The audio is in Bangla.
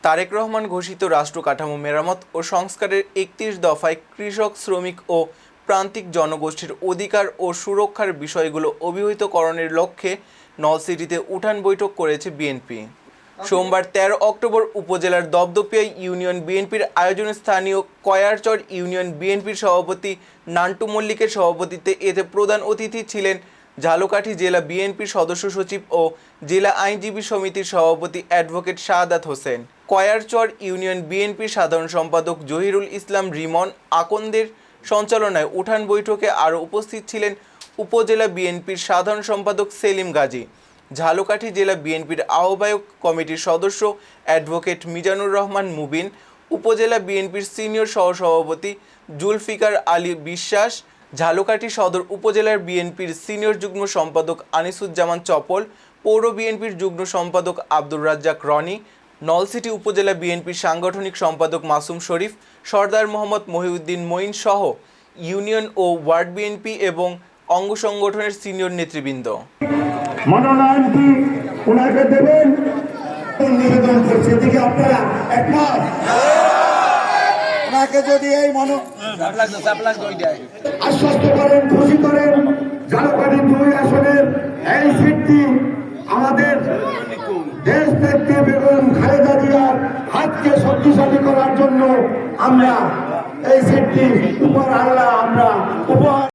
তারেক রহমান ঘোষিত রাষ্ট্র কাঠামো মেরামত ও সংস্কারের ৩১ দফায় কৃষক, শ্রমিক ও প্রান্তিক জনগোষ্ঠীর অধিকার ও সুরক্ষার বিষয়গুলো অভিহিতকরণের লক্ষ্যে নলছিটিতে উঠান বৈঠক করেছে বিএনপি। সোমবার ১৩ অক্টোবর উপজেলার দপদপিয়া ইউনিয়ন বিএনপির আয়োজনে স্থানীয় কয়ারচর ইউনিয়ন বিএনপির সভাপতি নান্টু মল্লিকের সভাপতিত্বে এতে প্রধান অতিথি ছিলেন ঝালকাঠি জেলা বিএনপির সদস্য সচিব ও জেলা আইনজীবী সমিতির সভাপতি অ্যাডভোকেট শাহাদাত হোসেন। কয়ারচর ইউনিয়ন বিএনপির সাধারণ সম্পাদক জহিরুল ইসলাম রিমন আকন্দের সঞ্চালনায় উঠান বৈঠকে আরও উপস্থিত ছিলেন উপজেলা বিএনপির সাধারণ সম্পাদক সেলিম গাজী, ঝালকাঠি জেলা বিএনপির আহ্বায়ক কমিটির সদস্য অ্যাডভোকেট মিজানুর রহমান মুবিন, উপজেলা বিএনপির সিনিয়র সহসভাপতি জুলফিকার আলী বিশ্বাস, ঝালকাঠি সদর উপজেলার বিএনপির সিনিয়র যুগ্ম সম্পাদক আনিসুজ্জামান চপল, পৌর বিএনপির যুগ্ম সম্পাদক আব্দুর রাজ্জাক রনি, নলছিটি উপজেলা বিএনপির সাংগঠনিক সম্পাদক মাসুম শরীফ, সরদার মোহাম্মদ মহিউদ্দিন মঈন সহ ইউনিয়ন ও ওয়ার্ড বিএনপি এবং অঙ্গ সংগঠনের সিনিয়র নেতৃবৃন্দ। মনোনয়নটি ওনাকে দেবেন নিবেদন করছে, এদিকে আপনারা একমত? ওনাকে যদি এই আশ্বস্ত করেন, খুশি করেন, ঝালকাঠি ২ আসনের এই সিটটি আমাদের দেশ নেত্রী বেগম খালেদা জিয়ার হাতকে শক্তিশালী করার জন্য আমরা এই সিটটি উপহার আল্লাহ আমরা উপহার